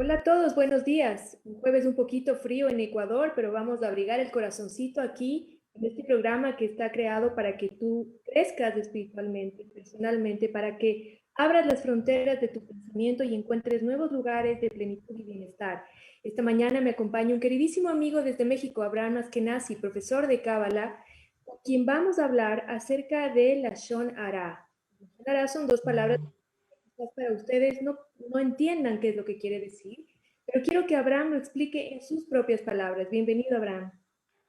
Hola a todos, buenos días. Un jueves un poquito frío en Ecuador, pero vamos a abrigar el corazoncito aquí en este programa que está creado para que tú crezcas espiritualmente, personalmente, para que abras las fronteras de tu pensamiento y encuentres nuevos lugares de plenitud y bienestar. Esta mañana me acompaña un queridísimo amigo desde México, Abraham Askenazi, profesor de Cábala, con quien vamos a hablar acerca de la Shon Ara. Shon Ara son dos palabras quizás para ustedes no entiendan qué es lo que quiere decir, pero quiero que Abraham lo explique en sus propias palabras. Bienvenido, Abraham.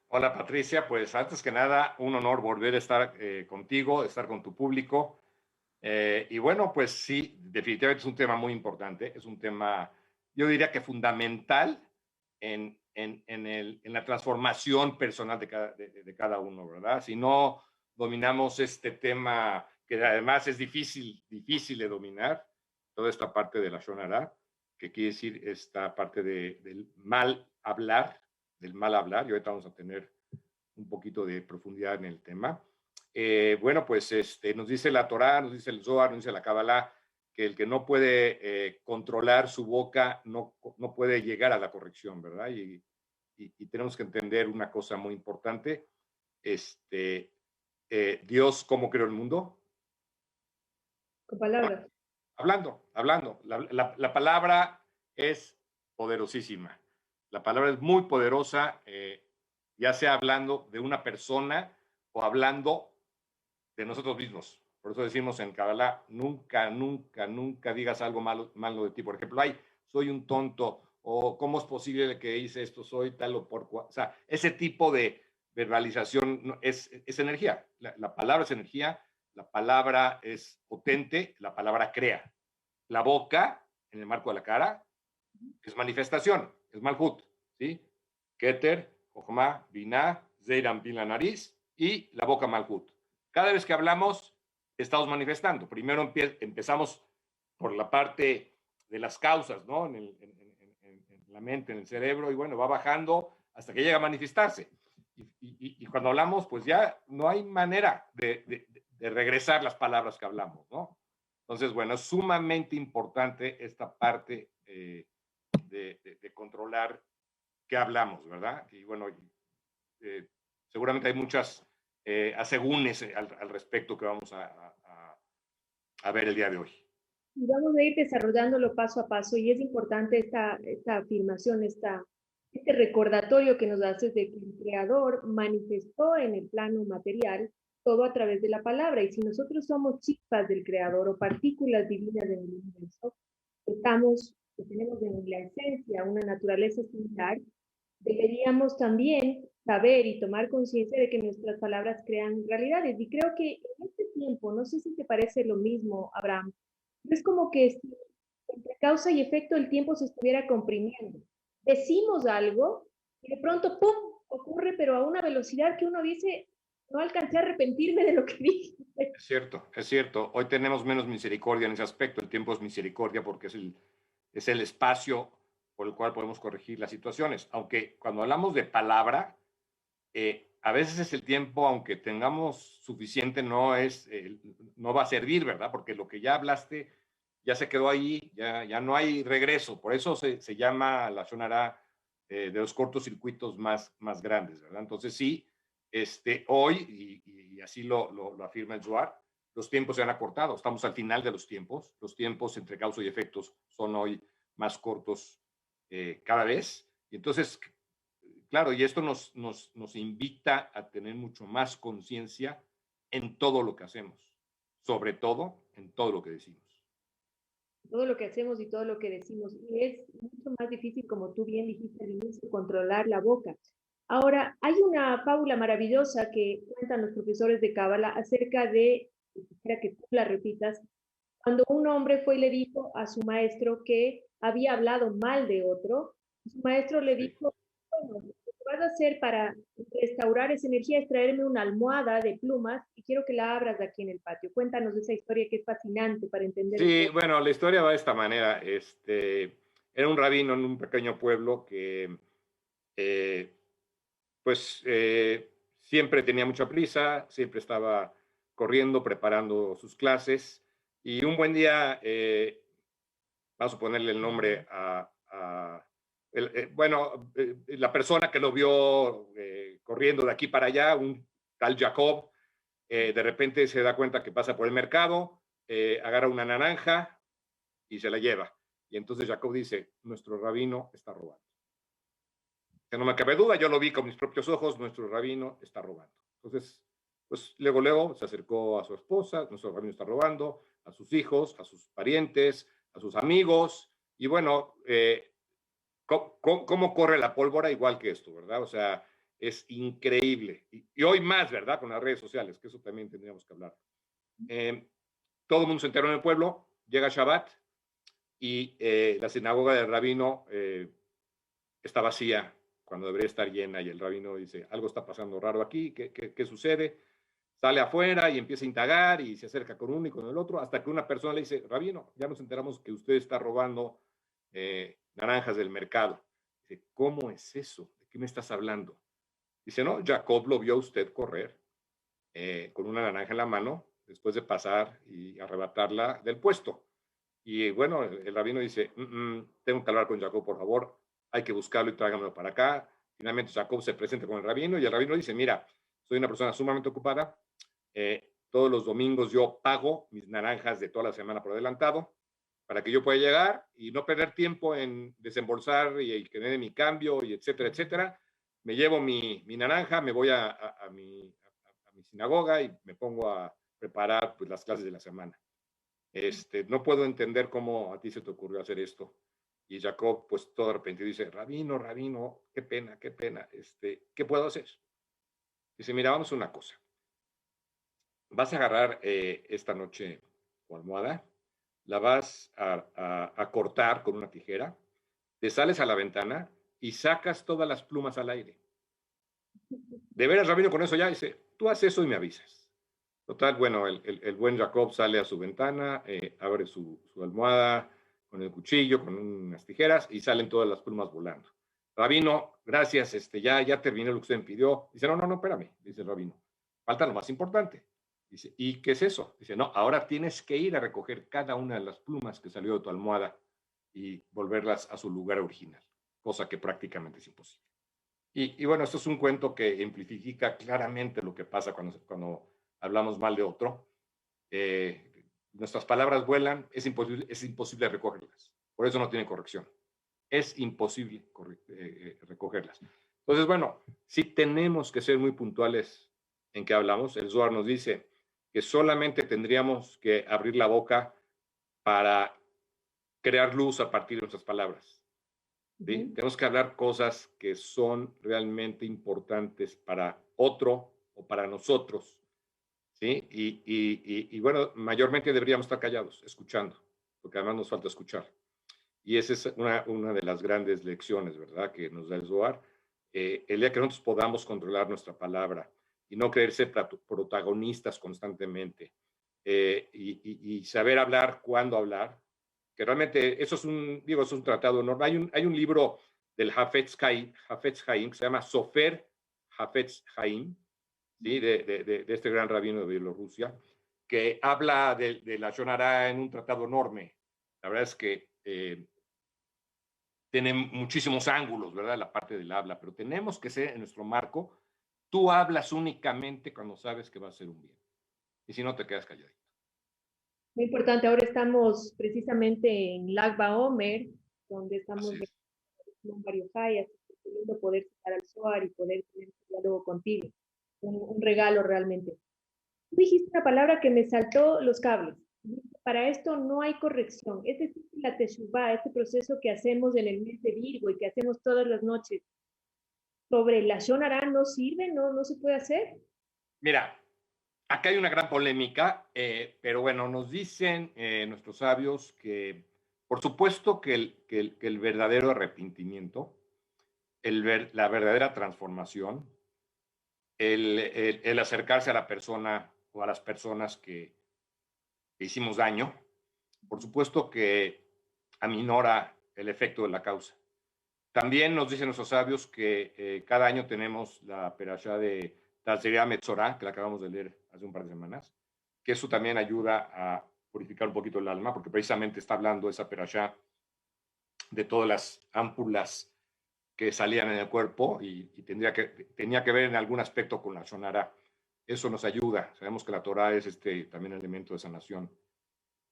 Hola Patricia, pues antes que nada, un honor volver a estar contigo, estar con tu público. Y bueno, pues sí, definitivamente es un tema muy importante, es un tema, yo diría que fundamental en la transformación personal de cada uno, ¿verdad? Si no dominamos este tema, que además es difícil de dominar, toda esta parte de la Shonara, que quiere decir esta parte del mal hablar, y ahorita vamos a tener un poquito de profundidad en el tema. Bueno, pues nos dice la Torá, nos dice el Zohar, nos dice la Kabbalah, que el que no puede controlar su boca no puede llegar a la corrección, ¿verdad? Y tenemos que entender una cosa muy importante. Dios, ¿cómo creó el mundo? Con palabras. Hablando. La palabra es poderosísima. La palabra es muy poderosa, ya sea hablando de una persona o hablando de nosotros mismos. Por eso decimos en Kabbalah, nunca digas algo malo de ti. Por ejemplo, ay, soy un tonto, o cómo es posible que hice esto, soy tal o por cual. O sea, ese tipo de verbalización es energía. La palabra es energía, la palabra es potente, la palabra crea. La boca, en el marco de la cara, es manifestación, es malhut, ¿sí? Keter, Jochma, Binah, Zeiram, Bin, la nariz, y la boca malhut. Cada vez que hablamos, estamos manifestando. Primero empezamos por la parte de las causas, ¿no? En la mente, en el cerebro, y bueno, va bajando hasta que llega a manifestarse. Y cuando hablamos, pues ya no hay manera de regresar las palabras que hablamos, ¿no? Entonces, bueno, es sumamente importante esta parte de controlar qué hablamos, ¿verdad? Y bueno, eh, seguramente hay muchas asegúnes al respecto que vamos a ver el día de hoy. Y vamos a ir desarrollándolo paso a paso y es importante esta afirmación, este recordatorio que nos haces de que el Creador manifestó en el plano material todo a través de la palabra. Y si nosotros somos chispas del Creador o partículas divinas del universo, que tenemos en la esencia una naturaleza similar, deberíamos también saber y tomar conciencia de que nuestras palabras crean realidades. Y creo que en este tiempo, no sé si te parece lo mismo, Abraham, es como que si entre causa y efecto el tiempo se estuviera comprimiendo. Decimos algo y de pronto, ¡pum!, ocurre, pero a una velocidad que uno dice, no alcancé a arrepentirme de lo que dije. Es cierto. Hoy tenemos menos misericordia en ese aspecto. El tiempo es misericordia porque es el espacio por el cual podemos corregir las situaciones. Aunque cuando hablamos de palabra, a veces es el tiempo, aunque tengamos suficiente, no va a servir, ¿verdad? Porque lo que ya hablaste ya se quedó ahí, ya no hay regreso. Por eso se llama la Shonara de los cortocircuitos más grandes, ¿verdad? Entonces sí, hoy, y así lo afirma el Zohar, los tiempos se han acortado. Estamos al final de los tiempos. Los tiempos entre causa y efectos son hoy más cortos cada vez. Y entonces, claro, y esto nos invita a tener mucho más conciencia en todo lo que hacemos, sobre todo en todo lo que decimos. Todo lo que hacemos y todo lo que decimos. Y es mucho más difícil, como tú bien dijiste al inicio, controlar la boca. Ahora, hay una fábula maravillosa que cuentan los profesores de Cábala acerca de, quisiera que tú la repitas, cuando un hombre fue y le dijo a su maestro que había hablado mal de otro, su maestro le Sí. dijo, bueno, lo que vas a hacer para restaurar esa energía es traerme una almohada de plumas y quiero que la abras aquí en el patio. Cuéntanos esa historia que es fascinante para entender un Sí, poco. bueno, la historia va de esta manera. Era un rabino en un pequeño pueblo que, eh, pues, siempre tenía mucha prisa, siempre estaba corriendo, preparando sus clases. Y un buen día, vamos a ponerle el nombre la persona que lo vio corriendo de aquí para allá, un tal Jacob, de repente se da cuenta que pasa por el mercado, agarra una naranja y se la lleva. Y entonces Jacob dice, nuestro rabino está robando. Que no me cabe duda, yo lo vi con mis propios ojos, nuestro rabino está robando. Entonces, pues luego se acercó a su esposa, nuestro rabino está robando, a sus hijos, a sus parientes, a sus amigos, y bueno, ¿cómo corre la pólvora? Igual que esto, ¿verdad? O sea, es increíble. Y hoy más, ¿verdad? Con las redes sociales, que eso también tendríamos que hablar. Todo el mundo se enteró en el pueblo, llega Shabbat y la sinagoga del rabino está vacía cuando debería estar llena y el rabino dice, algo está pasando raro aquí, ¿qué sucede? Sale afuera y empieza a indagar y se acerca con uno y con el otro, hasta que una persona le dice, rabino, ya nos enteramos que usted está robando naranjas del mercado. Dice, ¿cómo es eso? ¿De qué me estás hablando? Dice, no, Jacob lo vio a usted correr con una naranja en la mano después de pasar y arrebatarla del puesto. Y bueno, el rabino dice, tengo que hablar con Jacob, por favor, hay que buscarlo y tráigamelo para acá. Finalmente Jacob se presenta con el rabino y el rabino dice, mira, soy una persona sumamente ocupada, todos los domingos yo pago mis naranjas de toda la semana por adelantado para que yo pueda llegar y no perder tiempo en desembolsar y que den mi cambio y etcétera, etcétera. Me llevo mi naranja, me voy a mi sinagoga y me pongo a preparar pues, las clases de la semana. No puedo entender cómo a ti se te ocurrió hacer esto. Y Jacob, pues todo arrepentido, dice, rabino, rabino, qué pena, ¿qué puedo hacer? Dice, mira, vamos a una cosa. Vas a agarrar esta noche tu almohada, la vas a cortar con una tijera, te sales a la ventana y sacas todas las plumas al aire. De veras, rabino, con eso ya dice, tú haces eso y me avisas. Total, bueno, el buen Jacob sale a su ventana, abre su almohada con el cuchillo, con unas tijeras y salen todas las plumas volando. Rabino, gracias, ya terminé lo que usted me pidió. Dice, no, espérame, dice el rabino. Falta lo más importante. Dice, ¿y qué es eso? Dice, no, ahora tienes que ir a recoger cada una de las plumas que salió de tu almohada y volverlas a su lugar original, cosa que prácticamente es imposible. Y bueno, esto es un cuento que ejemplifica claramente lo que pasa cuando hablamos mal de otro. Nuestras palabras vuelan, es imposible recogerlas. Por eso no tiene corrección. Es imposible recogerlas. Entonces, bueno, sí tenemos que ser muy puntuales en qué hablamos. El Zohar nos dice que solamente tendríamos que abrir la boca para crear luz a partir de nuestras palabras. ¿Sí? Tenemos que hablar cosas que son realmente importantes para otro o para nosotros. ¿Sí? Y bueno, mayormente deberíamos estar callados, escuchando, porque además nos falta escuchar. Y esa es una de las grandes lecciones, ¿verdad?, que nos da el Zohar. El día que nosotros podamos controlar nuestra palabra y no querer ser protagonistas constantemente y saber hablar cuándo hablar, que realmente eso es un tratado enorme. Hay un libro del Hafetz Haim que se llama Sofer Hafetz Haim, ¿sí? de este gran rabino de Bielorrusia, que habla de la Shonara en un tratado enorme. La verdad es que tiene muchísimos ángulos, ¿verdad? La parte del habla, pero tenemos que ser en nuestro marco. Tú hablas únicamente cuando sabes que va a ser un bien. Y si no, te quedas calladito. Muy importante, ahora estamos precisamente en Lag BaOmer, donde estamos en varios hayas, es lindo poder citar al Zohar y poder tener un diálogo contigo. Un regalo realmente. Tú dijiste una palabra que me saltó los cables. Para esto no hay corrección. Es decir, la Teshuvá, este proceso que hacemos en el mes de Virgo y que hacemos todas las noches, sobre la Shonara no sirve, no se puede hacer. Mira, acá hay una gran polémica, pero bueno, nos dicen nuestros sabios que, por supuesto, que el verdadero arrepentimiento, la verdadera transformación, el acercarse a la persona o a las personas que hicimos daño, por supuesto que aminora el efecto de la causa. También nos dicen nuestros sabios que cada año tenemos la perashá de Tazria Metzorah, que la acabamos de leer hace un par de semanas, que eso también ayuda a purificar un poquito el alma, porque precisamente está hablando esa perashá de todas las ámpulas que salían en el cuerpo y tenía que ver en algún aspecto con la Shonara. Eso nos ayuda. Sabemos que la Torah es también elemento de sanación.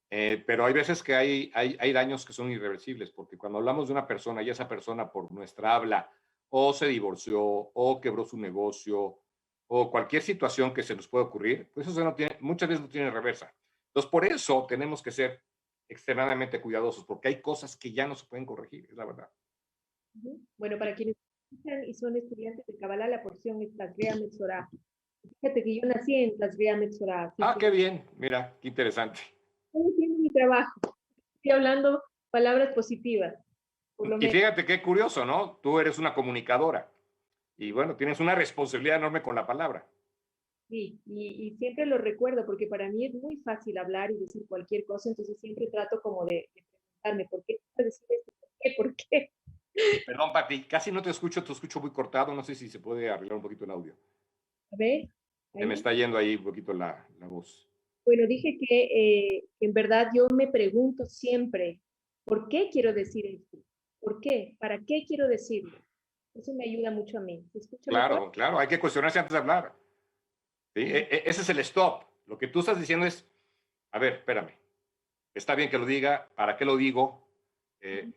Pero hay veces que hay daños que son irreversibles, porque cuando hablamos de una persona y esa persona por nuestra habla o se divorció o quebró su negocio o cualquier situación que se nos pueda ocurrir, pues eso muchas veces no tiene reversa. Entonces, por eso tenemos que ser extremadamente cuidadosos, porque hay cosas que ya no se pueden corregir, es la verdad. Bueno, para quienes escuchan y son estudiantes de Kabbalah, la porción es Tazria Metzorah. Fíjate que yo nací en Tazria Metzorah. Qué bien, mira, qué interesante. Estoy haciendo mi trabajo, estoy hablando palabras positivas, por lo Y menos. fíjate qué curioso, ¿no? Tú eres una comunicadora y bueno, tienes una responsabilidad enorme con la palabra. Sí, y siempre lo recuerdo porque para mí es muy fácil hablar y decir cualquier cosa, entonces siempre trato como de preguntarme, ¿por qué decir esto? ¿Por qué? ¿Por qué? Perdón, Pati, casi no te escucho muy cortado, no sé si se puede arreglar un poquito el audio. A ver, Se me ahí. está yendo ahí un poquito la voz. Bueno, dije que en verdad yo me pregunto siempre, ¿por qué quiero decir esto? ¿Por qué? ¿Para qué quiero decirlo? Eso me ayuda mucho a mí. ¿Se escucha mejor? Claro, claro, hay que cuestionarse antes de hablar. ¿Sí? Ese es el stop. Lo que tú estás diciendo es, a ver, espérame, está bien que lo diga, ¿para qué lo digo?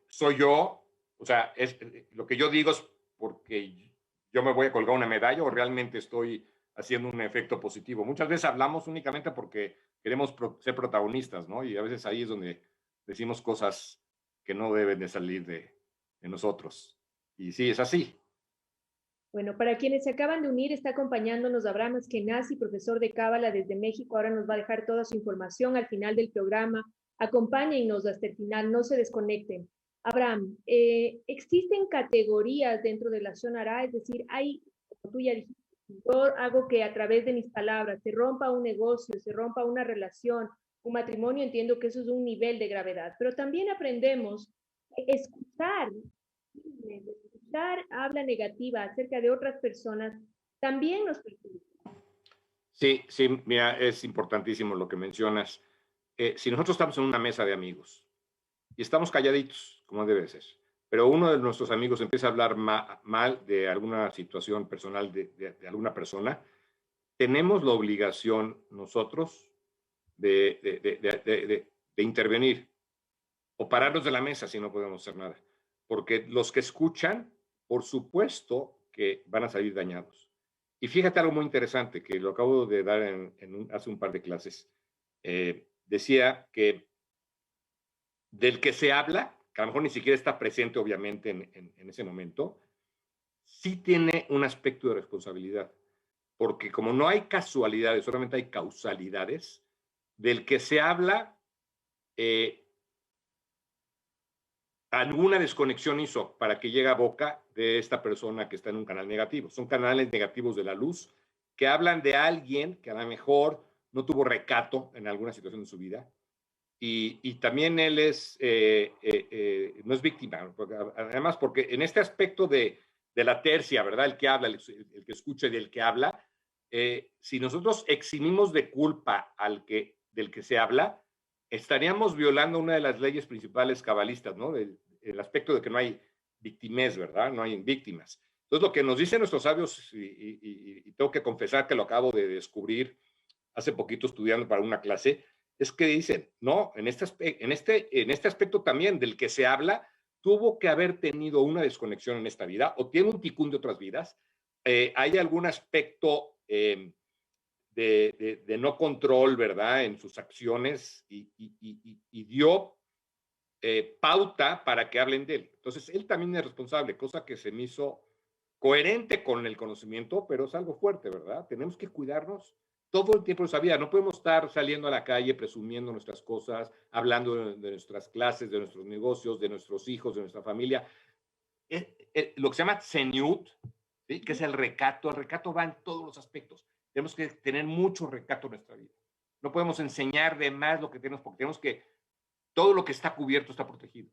Soy yo, o sea, lo que yo digo es porque yo me voy a colgar una medalla o realmente estoy haciendo un efecto positivo. Muchas veces hablamos únicamente porque queremos ser protagonistas, ¿no? Y a veces ahí es donde decimos cosas que no deben de salir de nosotros. Y sí, es así. Bueno, para quienes se acaban de unir, está acompañándonos Abraham Askenazi, profesor de Cábala desde México. Ahora nos va a dejar toda su información al final del programa. Acompáñennos hasta el final, no se desconecten. Abraham, ¿existen categorías dentro de la Shonara? Es decir, hay, como tú ya dijiste, yo hago que a través de mis palabras se rompa un negocio, se rompa una relación, un matrimonio, entiendo que eso es un nivel de gravedad, pero también aprendemos a escuchar habla negativa acerca de otras personas también nos perjudica. Sí, sí, mira, es importantísimo lo que mencionas. Si nosotros estamos en una mesa de amigos y estamos calladitos, como debe ser, pero uno de nuestros amigos empieza a hablar mal de alguna situación personal de alguna persona, tenemos la obligación nosotros de intervenir o pararnos de la mesa si no podemos hacer nada. Porque los que escuchan, por supuesto que van a salir dañados. Y fíjate algo muy interesante que lo acabo de dar hace un par de clases. Decía que del que se habla, que a lo mejor ni siquiera está presente obviamente en ese momento, sí tiene un aspecto de responsabilidad. Porque como no hay casualidades, solamente hay causalidades, del que se habla, alguna desconexión hizo para que llegue a boca de esta persona que está en un canal negativo. Son canales negativos de la luz que hablan de alguien que a lo mejor no tuvo recato en alguna situación de su vida y también él no es víctima, porque, además porque en este aspecto de la tercia, ¿verdad? El que habla, el que escucha y el que habla, si nosotros eximimos de culpa del que se habla, estaríamos violando una de las leyes principales cabalistas, ¿no? El aspecto de que no hay victimez, ¿verdad? No hay víctimas. Entonces, lo que nos dicen nuestros sabios, y tengo que confesar que lo acabo de descubrir hace poquito estudiando para una clase, es que dicen, no, en este aspecto también del que se habla, tuvo que haber tenido una desconexión en esta vida o tiene un ticún de otras vidas. Hay algún aspecto de no control, ¿verdad? En sus acciones y dio pauta para que hablen de él. Entonces, él también es responsable, cosa que se me hizo coherente con el conocimiento, pero es algo fuerte, ¿verdad? Tenemos que cuidarnos todo el tiempo de nuestra vida. No podemos estar saliendo a la calle presumiendo nuestras cosas, hablando de nuestras clases, de nuestros negocios, de nuestros hijos, de nuestra familia. Lo que se llama tzeniut, ¿sí? Que es el recato. El recato va en todos los aspectos. Tenemos que tener mucho recato en nuestra vida. No podemos enseñar de más lo que tenemos, porque tenemos que, todo lo que está cubierto está protegido.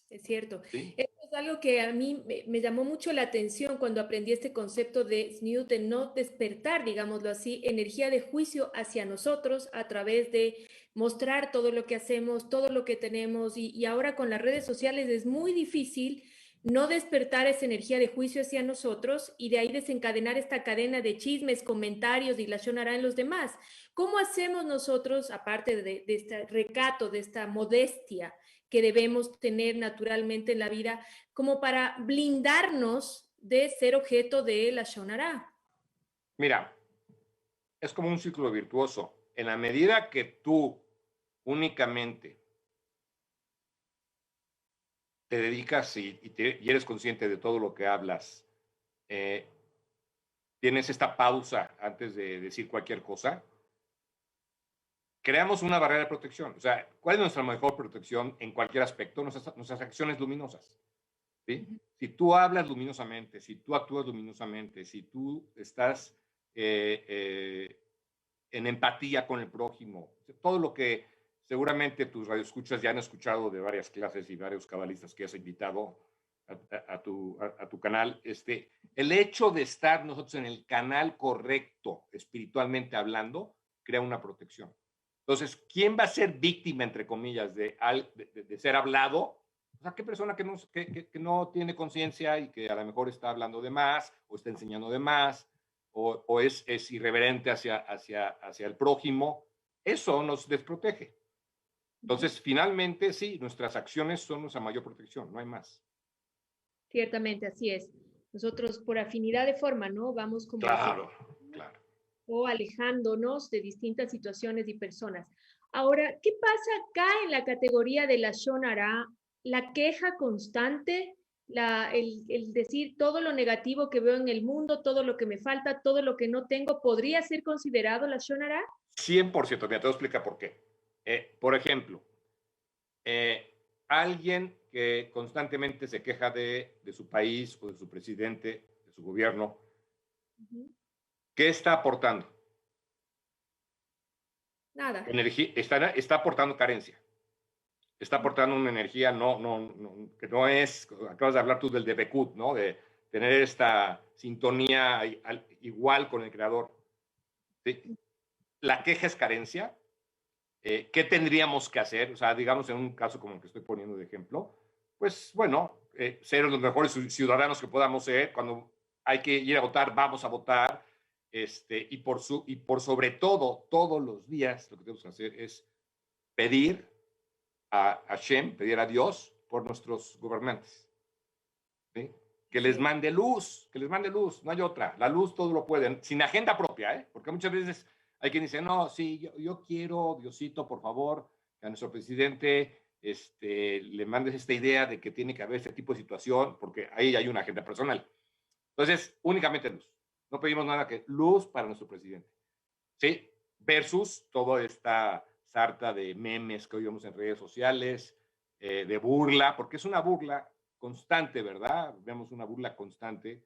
Es cierto. ¿Sí? Esto es algo que a mí me llamó mucho la atención cuando aprendí este concepto de Snewt, de no despertar, digámoslo así, energía de juicio hacia nosotros a través de mostrar todo lo que hacemos, todo lo que tenemos. Y ahora con las redes sociales es muy difícil no despertar esa energía de juicio hacia nosotros y de ahí desencadenar esta cadena de chismes, comentarios y lashon hara en los demás. ¿Cómo hacemos nosotros, aparte de este recato, de esta modestia que debemos tener naturalmente en la vida, como para blindarnos de ser objeto de lashon hara? Mira, es como un ciclo virtuoso. En la medida que tú únicamente te dedicas y eres consciente de todo lo que hablas, tienes esta pausa antes de decir cualquier cosa, creamos una barrera de protección. O sea, ¿cuál es nuestra mejor protección en cualquier aspecto? Nuestras acciones luminosas. ¿Sí? Si tú hablas luminosamente, si tú actúas luminosamente, si tú estás en empatía con el prójimo, todo lo que seguramente tus radioescuchas ya han escuchado de varias clases y varios cabalistas que has invitado a tu canal, el hecho de estar nosotros en el canal correcto, espiritualmente hablando, crea una protección. Entonces, ¿quién va a ser víctima, entre comillas, de ser hablado? O sea, ¿qué persona que no tiene conciencia y que a lo mejor está hablando de más o está enseñando de más o es irreverente hacia el prójimo? Eso nos desprotege. Entonces, finalmente, sí, nuestras acciones son nuestra mayor protección, no hay más. Ciertamente, así es. Nosotros por afinidad de forma, ¿no? Vamos como claro, claro. O alejándonos de distintas situaciones y personas. Ahora, ¿qué pasa acá en la categoría de lashon hara? La queja constante, el decir todo lo negativo que veo en el mundo, todo lo que me falta, todo lo que no tengo, ¿podría ser considerado lashon hara? 100%, mira, te voy a explicar por qué. Por ejemplo, alguien que constantemente se queja de su país o de su presidente, de su gobierno, ¿qué está aportando? Nada. Está aportando carencia. Está aportando una energía que no es, acabas de hablar tú del Debekut, ¿no? De tener esta sintonía igual con el creador. ¿Sí? La queja es carencia. ¿Qué tendríamos que hacer? O sea, digamos en un caso como el que estoy poniendo de ejemplo, pues bueno, ser los mejores ciudadanos que podamos ser. Cuando hay que ir a votar, vamos a votar. Y por sobre todo, todos los días lo que tenemos que hacer es pedir a Hashem, pedir a Dios por nuestros gobernantes. ¿Sí? Que les mande luz, no hay otra. La luz todo lo pueden, sin agenda propia, porque muchas veces hay quien dice, no, sí, yo quiero, Diosito, por favor, que a nuestro presidente le mandes esta idea de que tiene que haber este tipo de situación, porque ahí hay una agenda personal. Entonces, únicamente luz. No pedimos nada que luz para nuestro presidente. ¿Sí? Versus toda esta sarta de memes que hoy vemos en redes sociales, de burla, porque es una burla constante, ¿verdad? Vemos una burla constante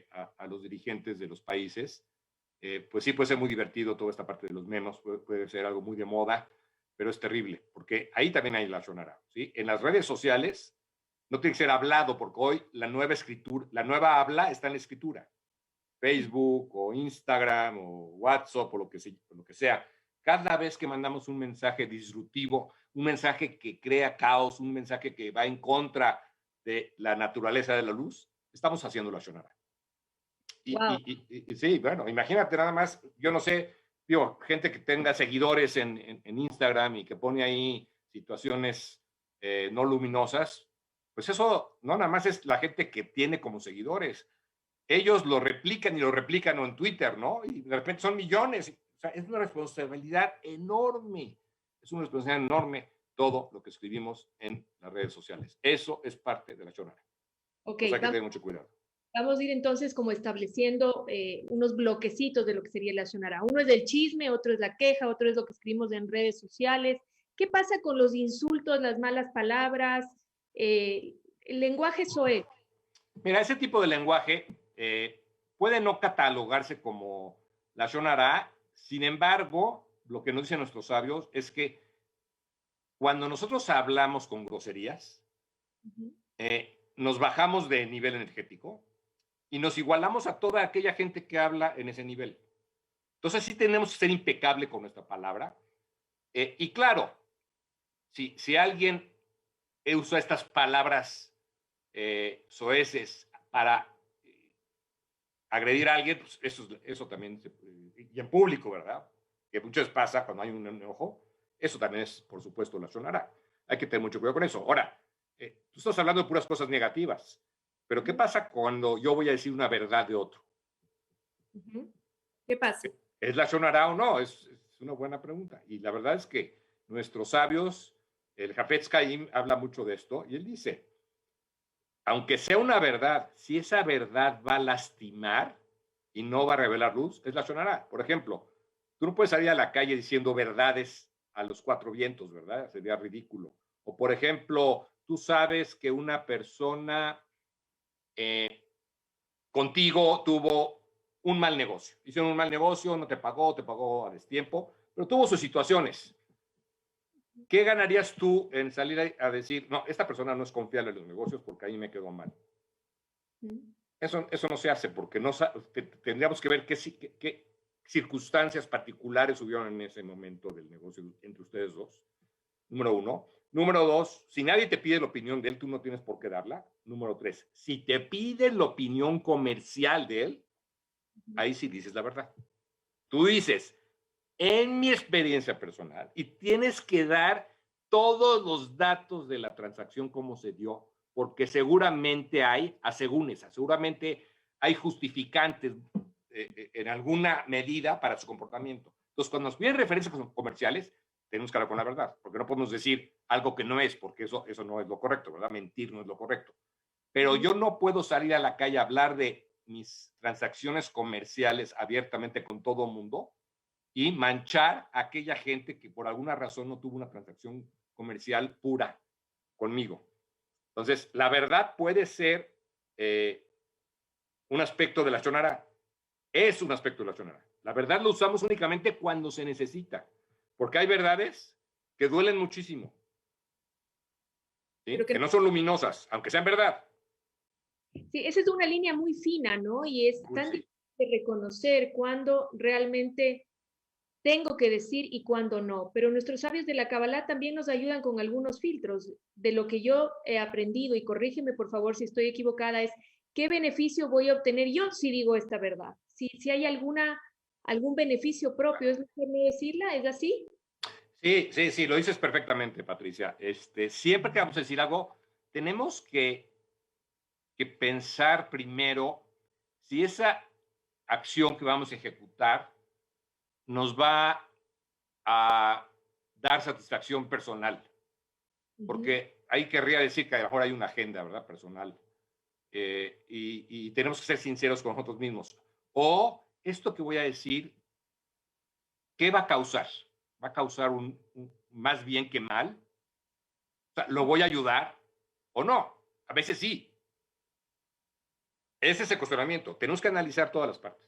a los dirigentes de los países. Pues sí, puede ser muy divertido toda esta parte de los memes, puede ser algo muy de moda, pero es terrible, porque ahí también hay lashon hara, ¿sí? En las redes sociales no tiene que ser hablado, porque hoy la nueva escritura, la nueva habla está en la escritura. Facebook o Instagram o WhatsApp o lo que sea. Cada vez que mandamos un mensaje disruptivo, un mensaje que crea caos, un mensaje que va en contra de la naturaleza de la luz, estamos haciendo lashon hara. Wow. Y sí, bueno, imagínate nada más, yo no sé, digo, gente que tenga seguidores en Instagram y que pone ahí situaciones no luminosas, pues eso no nada más es la gente que tiene como seguidores. Ellos lo replican y lo replican en Twitter, ¿no? Y de repente son millones. O sea, es una responsabilidad enorme. Es una responsabilidad enorme todo lo que escribimos en las redes sociales. Eso es parte de la lashon hara. Ok, O sea, hay que tener mucho cuidado. vamos a ir entonces como estableciendo unos bloquecitos de lo que sería la lashon hara. Uno es el chisme, otro es la queja, otro es lo que escribimos en redes sociales. ¿Qué pasa con los insultos, las malas palabras, el lenguaje soez? Mira, ese tipo de lenguaje puede no catalogarse como lashon hara. Sin embargo, lo que nos dicen nuestros sabios es que cuando nosotros hablamos con groserías, nos bajamos de nivel energético y nos igualamos a toda aquella gente que habla en ese nivel. Entonces sí tenemos que ser impecable con nuestra palabra. Y claro, si alguien usa estas palabras soeces para agredir a alguien, pues eso también, y en público, ¿verdad? Que muchas veces pasa cuando hay un enojo, eso también es, por supuesto, la sonará. Hay que tener mucho cuidado con eso. Ahora, tú estás hablando de puras cosas negativas, pero ¿qué pasa cuando yo voy a decir una verdad de otro? ¿Qué pasa? ¿Es la sonará o no? Es una buena pregunta. Y la verdad es que nuestros sabios, el Hafetz Chaim habla mucho de esto, y él dice, aunque sea una verdad, si esa verdad va a lastimar y no va a revelar luz, es la sonará. Por ejemplo, tú no puedes salir a la calle diciendo verdades a los cuatro vientos, ¿verdad? Sería ridículo. O por ejemplo, tú sabes que una persona contigo tuvo un mal negocio. Hicieron un mal negocio, no te pagó a destiempo, pero tuvo sus situaciones. ¿Qué ganarías tú en salir a decir, no, esta persona no es confiable en los negocios porque ahí me quedó mal? Eso no se hace porque no tendríamos que ver qué circunstancias particulares hubieron en ese momento del negocio entre ustedes dos. Número uno. Número dos, si nadie te pide la opinión de él, tú no tienes por qué darla. Número tres, si te piden la opinión comercial de él, ahí sí dices la verdad. Tú dices, en mi experiencia personal, y tienes que dar todos los datos de la transacción, cómo se dio, porque seguramente hay asegúnes, seguramente hay justificantes en alguna medida para su comportamiento. Entonces, cuando nos piden referencias comerciales, tenemos que hablar con la verdad, porque no podemos decir algo que no es, porque eso no es lo correcto, ¿verdad? Mentir no es lo correcto. Pero yo no puedo salir a la calle a hablar de mis transacciones comerciales abiertamente con todo el mundo y manchar a aquella gente que por alguna razón no tuvo una transacción comercial pura conmigo. Entonces, la verdad puede ser un aspecto de la chonara. Es un aspecto de la chonara. La verdad lo usamos únicamente cuando se necesita, porque hay verdades que duelen muchísimo, ¿sí? Que no son luminosas, aunque sean verdad. Sí, esa es una línea muy fina, ¿no? Y es tan difícil de reconocer cuándo realmente tengo que decir y cuándo no. Pero nuestros sabios de la Kabbalah también nos ayudan con algunos filtros. De lo que yo he aprendido, y corrígeme por favor si estoy equivocada, es qué beneficio voy a obtener yo si digo esta verdad. Si hay algún beneficio propio, ¿es mejor no decirla? ¿Es así? Sí, lo dices perfectamente, Patricia. Siempre que vamos a decir algo, tenemos que pensar primero si esa acción que vamos a ejecutar nos va a dar satisfacción personal, porque ahí querría decir que a lo mejor hay una agenda, ¿verdad? Personal. Y tenemos que ser sinceros con nosotros mismos. O esto que voy a decir, ¿qué va a causar? ¿Va a causar más bien que mal? O sea, ¿lo voy a ayudar o no? A veces sí. Ese es el cuestionamiento. Tenemos que analizar todas las partes.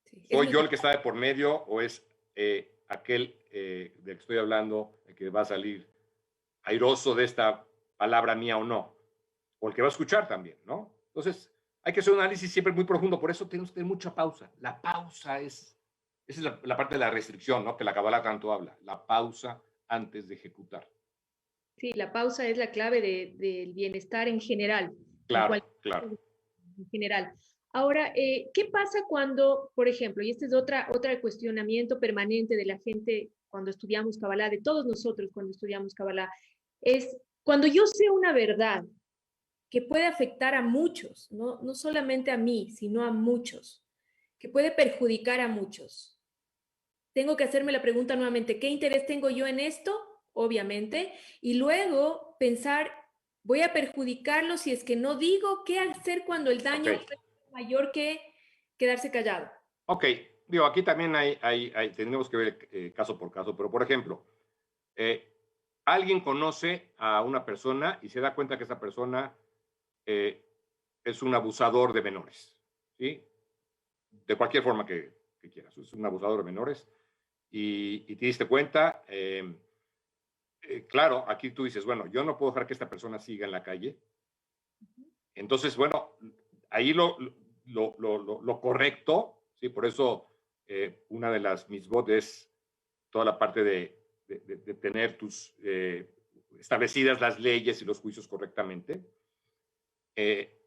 Sí, ¿Soy yo el que está de por medio o es aquel del que estoy hablando, el que va a salir airoso de esta palabra mía o no? O el que va a escuchar también, ¿no? Entonces, hay que hacer un análisis siempre muy profundo. Por eso tenemos que tener mucha pausa. La pausa esa es la parte de la restricción, ¿no? Que la Kabbalah tanto habla. La pausa antes de ejecutar. Sí, la pausa es la clave del bienestar en general, Claro, claro. en general. Ahora, ¿qué pasa cuando, por ejemplo, y este es otra cuestionamiento permanente de la gente cuando estudiamos Kabbalah, de todos nosotros cuando estudiamos Kabbalah, es cuando yo sé una verdad que puede afectar a muchos, no solamente a mí, sino a muchos, que puede perjudicar a muchos. Tengo que hacerme la pregunta nuevamente, ¿qué interés tengo yo en esto? Obviamente, y luego pensar, voy a perjudicarlo si es que no digo qué hacer cuando el daño es mayor que quedarse callado. Ok, digo, aquí también tenemos que ver caso por caso, pero por ejemplo, eh, alguien conoce a una persona y se da cuenta que esa persona eh, es un abusador de menores, ¿sí? De cualquier forma que quieras, es un abusador de menores y te diste cuenta, claro, aquí tú dices, bueno, yo no puedo dejar que esta persona siga en la calle, entonces, bueno, ahí lo correcto, ¿sí? Por eso una de las misbot es toda la parte de tener establecidas las leyes y los juicios correctamente.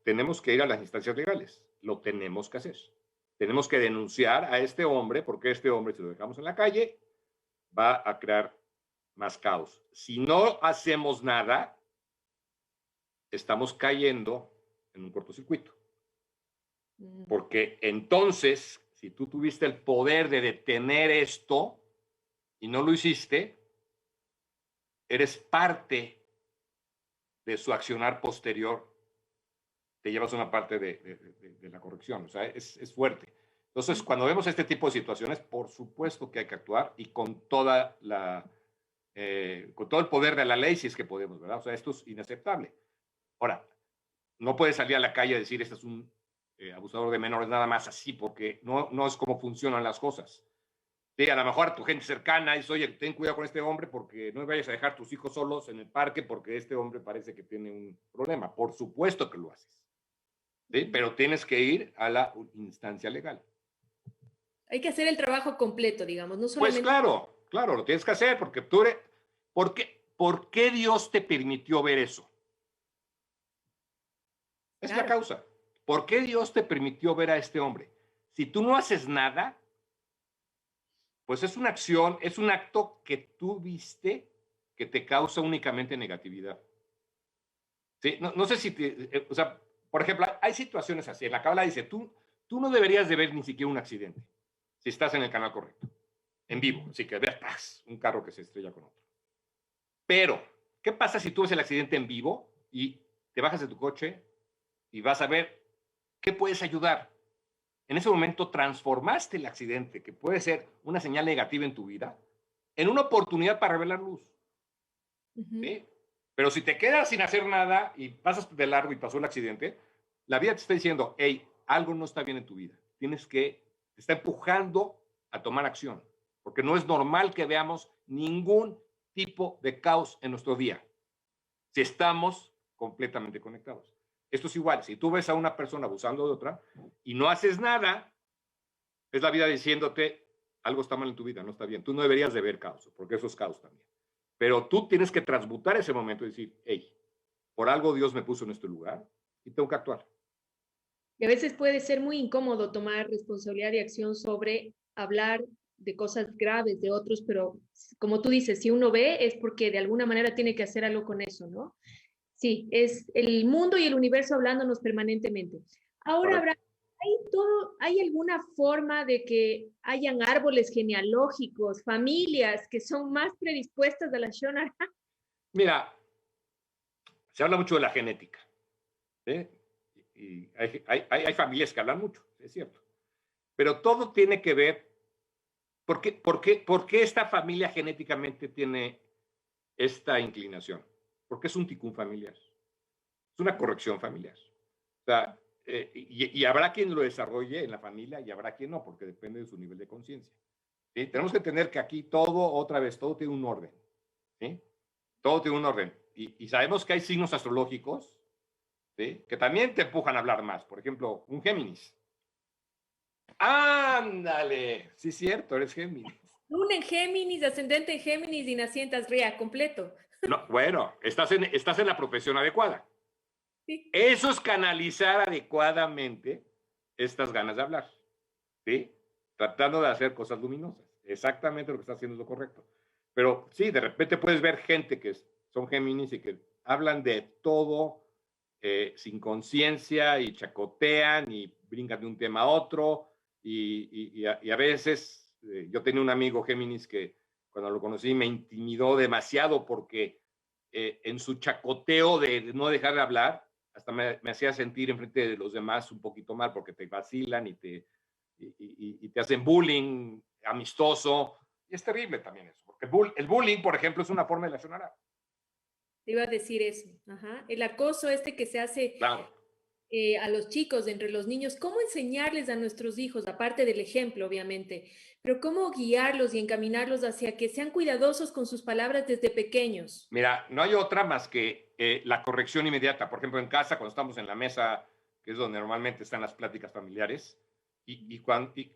tenemos que ir a las instancias legales. Lo tenemos que hacer. Tenemos que denunciar a este hombre, porque este hombre, si lo dejamos en la calle, va a crear más caos. Si no hacemos nada, estamos cayendo en un cortocircuito. Porque entonces, si tú tuviste el poder de detener esto y no lo hiciste, eres parte de su accionar posterior, te llevas una parte de la corrección. O sea, es fuerte. Entonces, cuando vemos este tipo de situaciones, por supuesto que hay que actuar y con toda con todo el poder de la ley, si es que podemos, ¿verdad? O sea, esto es inaceptable. Ahora, no puedes salir a la calle a decir, este es un abusador de menores nada más así, porque no es como funcionan las cosas. Sí, a lo mejor a tu gente cercana dice, oye, ten cuidado con este hombre porque no vayas a dejar tus hijos solos en el parque porque este hombre parece que tiene un problema. Por supuesto que lo haces. ¿Sí? Pero tienes que ir a la instancia legal. Hay que hacer el trabajo completo, digamos, no Pues solamente... claro, claro, lo tienes que hacer porque tú eres... ¿Por qué Dios te permitió ver eso? Es la Claro. causa. ¿Por qué Dios te permitió ver a este hombre? Si tú no haces nada, pues es una acción, es un acto que tú viste que te causa únicamente negatividad. ¿Sí? No sé si o sea, por ejemplo, hay situaciones así. En la Cábala dice, tú no deberías de ver ni siquiera un accidente si estás en el canal correcto, en vivo, así que veas un carro que se estrella con otro. Pero, ¿qué pasa si tú ves el accidente en vivo y te bajas de tu coche y vas a ver qué puedes ayudar? En ese momento transformaste el accidente, que puede ser una señal negativa en tu vida, en una oportunidad para revelar luz. ¿Sí? Pero si te quedas sin hacer nada y pasas de largo y pasó el accidente, la vida te está diciendo, hey, algo no está bien en tu vida. Te está empujando a tomar acción, porque no es normal que veamos ningún tipo de caos en nuestro día si estamos completamente conectados. Esto es igual, si tú ves a una persona abusando de otra y no haces nada, es la vida diciéndote, algo está mal en tu vida, no está bien. Tú no deberías de ver caos, porque eso es caos también. Pero tú tienes que transmutar ese momento y decir, hey, por algo Dios me puso en este lugar y tengo que actuar. Y a veces puede ser muy incómodo tomar responsabilidad y acción sobre hablar de cosas graves de otros, pero como tú dices, si uno ve es porque de alguna manera tiene que hacer algo con eso, ¿no? Sí, es el mundo y el universo hablándonos permanentemente. Ahora, Abraham, Correcto. ¿hay alguna forma de que hayan árboles genealógicos, familias que son más predispuestas a la Shona? Mira, se habla mucho de la genética. ¿Sí? Y hay familias que hablan mucho, es cierto. Pero todo tiene que ver, ¿por qué esta familia genéticamente tiene esta inclinación? Porque es un ticún familiar, es una corrección familiar. O sea, y habrá quien lo desarrolle en la familia y habrá quien no, porque depende de su nivel de conciencia. ¿Sí? Tenemos que entender que aquí todo, otra vez, todo tiene un orden. ¿Sí? Todo tiene un orden. Y sabemos que hay signos astrológicos, ¿sí? Que también te empujan a hablar más. Por ejemplo, un Géminis. ¡Ándale! Sí, es cierto, eres Géminis. Luna en Géminis, ascendente en Géminis y naciente en Rea, completo. No, bueno, estás en la profesión adecuada. Sí. Eso es canalizar adecuadamente estas ganas de hablar. ¿Sí? Tratando de hacer cosas luminosas. Exactamente lo que está haciendo es lo correcto. Pero sí, de repente puedes ver gente que son Géminis y que hablan de todo sin conciencia y chacotean y brincan de un tema a otro. Y a veces yo tenía un amigo Géminis que cuando lo conocí me intimidó demasiado porque en su chacoteo de no dejar de hablar, hasta me hacía sentir enfrente de los demás un poquito mal porque te vacilan y te hacen bullying amistoso. Y es terrible también eso, porque el bullying, por ejemplo, es una forma de relacionar. Te iba a decir eso. Ajá. El acoso este que se hace Claro. a los chicos, entre los niños, ¿cómo enseñarles a nuestros hijos, aparte del ejemplo, obviamente, pero cómo guiarlos y encaminarlos hacia que sean cuidadosos con sus palabras desde pequeños? Mira, no hay otra más que la corrección inmediata. Por ejemplo, en casa, cuando estamos en la mesa, que es donde normalmente están las pláticas familiares, y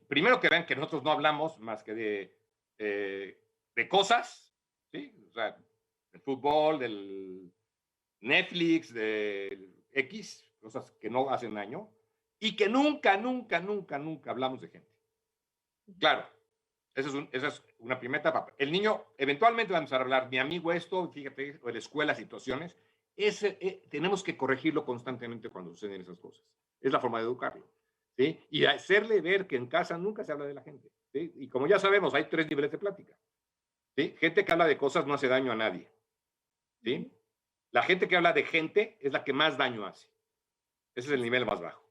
primero que vean que nosotros no hablamos más que de cosas, ¿sí? O sea, del fútbol, del Netflix, del X, cosas que no hacen daño, y que nunca, nunca, nunca, nunca hablamos de gente. Claro, esa es una primera etapa. El niño, eventualmente vamos a hablar, mi amigo esto, fíjate, o en la escuela, situaciones, tenemos que corregirlo constantemente cuando suceden esas cosas. Es la forma de educarlo, ¿sí? Y hacerle ver que en casa nunca se habla de la gente, ¿sí? Y como ya sabemos, hay 3 niveles de plática, ¿sí? Gente que habla de cosas no hace daño a nadie, ¿sí? La gente que habla de gente es la que más daño hace. Ese es el nivel más bajo,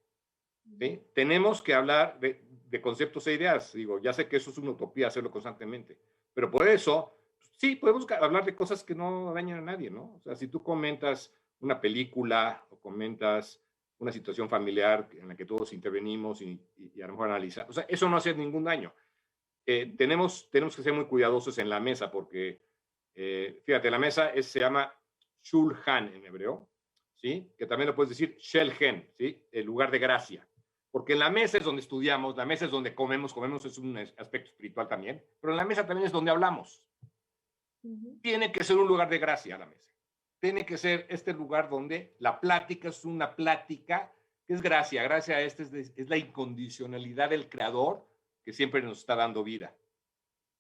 ¿sí? Tenemos que hablar de conceptos e ideas. Digo, ya sé que eso es una utopía hacerlo constantemente, pero por eso, sí, podemos hablar de cosas que no dañan a nadie, ¿no? O sea, si tú comentas una película o comentas una situación familiar en la que todos intervenimos y a lo mejor analizar, o sea, eso no hace ningún daño. Tenemos que ser muy cuidadosos en la mesa porque, fíjate, la mesa se llama Shulhan en hebreo, ¿sí? Que también lo puedes decir Shelhen, ¿sí? El lugar de gracia. Porque en la mesa es donde estudiamos, la mesa es donde comemos es un aspecto espiritual también, pero en la mesa también es donde hablamos. Tiene que ser un lugar de gracia la mesa. Tiene que ser este lugar donde la plática es una plática que es gracia. Gracia es la incondicionalidad del creador que siempre nos está dando vida.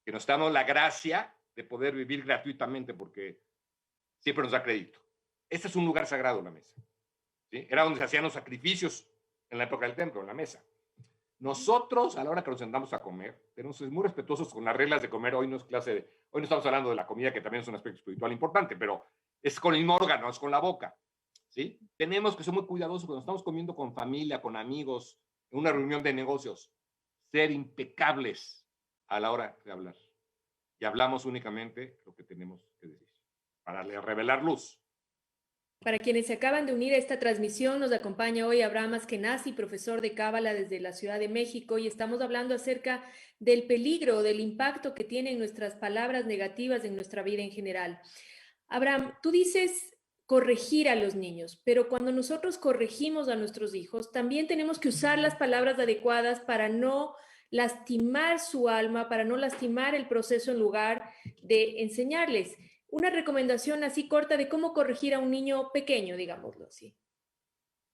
Que nos está dando la gracia de poder vivir gratuitamente porque siempre nos da crédito. Este es un lugar sagrado, la mesa, ¿sí? Era donde se hacían los sacrificios en la época del templo, en la mesa. Nosotros, a la hora que nos sentamos a comer, tenemos que ser muy respetuosos con las reglas de comer. Hoy no estamos hablando de la comida, que también es un aspecto espiritual importante, pero es con el órgano, es con la boca, ¿sí? Tenemos que ser muy cuidadosos cuando estamos comiendo con familia, con amigos, en una reunión de negocios, ser impecables a la hora de hablar. Y hablamos únicamente lo que tenemos que decir, para revelar luz. Para quienes se acaban de unir a esta transmisión, nos acompaña hoy Abraham Askenazi, profesor de Cábala desde la Ciudad de México, y estamos hablando acerca del peligro, del impacto que tienen nuestras palabras negativas en nuestra vida en general. Abraham, tú dices corregir a los niños, pero cuando nosotros corregimos a nuestros hijos, también tenemos que usar las palabras adecuadas para no lastimar su alma, para no lastimar el proceso en lugar de enseñarles. Una recomendación así corta de cómo corregir a un niño pequeño, digámoslo así.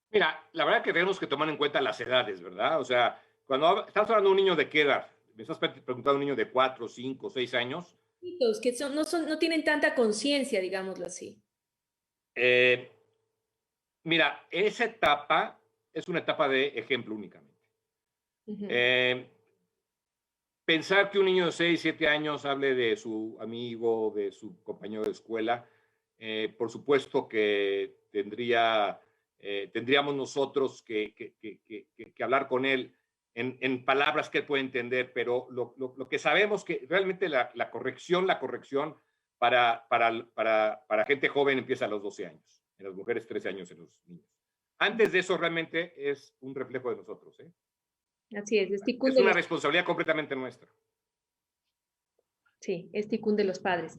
Mira, la verdad que tenemos que tomar en cuenta las edades, ¿verdad? O sea, cuando estás hablando de un niño de qué edad, me estás preguntando a un niño de 4, 5, 6 años. Que no tienen tanta conciencia, digámoslo así. Eh, Mira, esa etapa es una etapa de ejemplo únicamente. Pensar que un niño de 6, 7 años hable de su amigo, de su compañero de escuela, por supuesto que tendríamos nosotros que hablar con él en palabras que él puede entender, pero lo que sabemos que realmente la corrección para gente joven empieza a los 12 años, en las mujeres 13 años en los niños. Antes de eso realmente es un reflejo de nosotros, ¿eh? Así es Es una responsabilidad completamente nuestra. Sí, es ticún de los padres.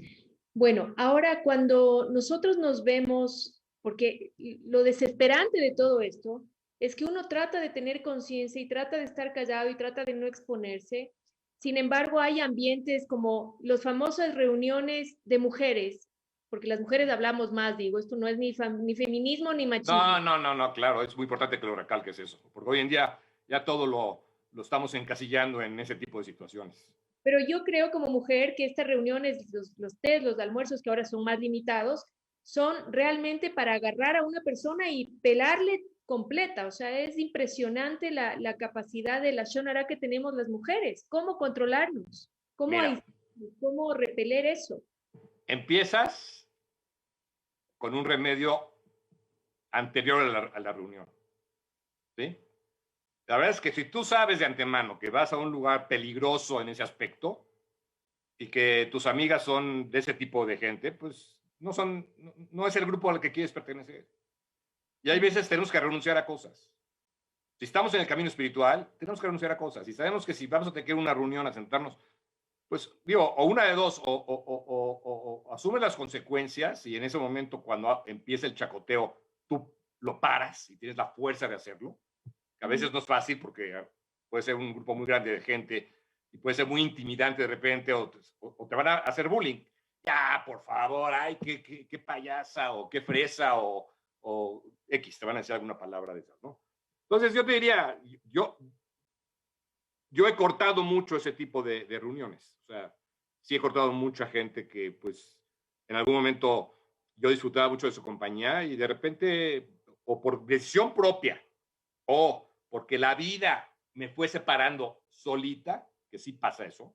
Bueno, ahora cuando nosotros nos vemos, porque lo desesperante de todo esto es que uno trata de tener conciencia y trata de estar callado y trata de no exponerse. Sin embargo, hay ambientes como las famosas reuniones de mujeres, porque las mujeres hablamos más, digo, esto no es ni feminismo ni machismo. No, claro, es muy importante que lo recalques eso, porque hoy en día ya todo lo estamos encasillando en ese tipo de situaciones. Pero yo creo como mujer que estas reuniones, los tés, los almuerzos que ahora son más limitados, son realmente para agarrar a una persona y pelarle completa. O sea, es impresionante la capacidad de la shonara que tenemos las mujeres. ¿Cómo controlarnos? Mira, ¿Cómo repeler eso? empiezas con un remedio anterior a la reunión, ¿sí? La verdad es que si tú sabes de antemano que vas a un lugar peligroso en ese aspecto y que tus amigas son de ese tipo de gente, pues no es el grupo al que quieres pertenecer. Y hay veces tenemos que renunciar a cosas. Si estamos en el camino espiritual, tenemos que renunciar a cosas. Y sabemos que si vamos a tener una reunión, a sentarnos, pues digo, o una de dos, o asume las consecuencias y en ese momento cuando empieza el chacoteo, tú lo paras y tienes la fuerza de hacerlo, que a veces no es fácil porque puede ser un grupo muy grande de gente y puede ser muy intimidante de repente o te van a hacer bullying. Ya, por favor, ay, qué payasa o qué fresa o X, te van a decir alguna palabra de esas, ¿no? Entonces yo te diría, yo he cortado mucho ese tipo de reuniones. O sea, sí he cortado mucha gente que, pues, en algún momento yo disfrutaba mucho de su compañía y de repente, o por decisión propia, o porque la vida me fue separando solita, que sí pasa eso,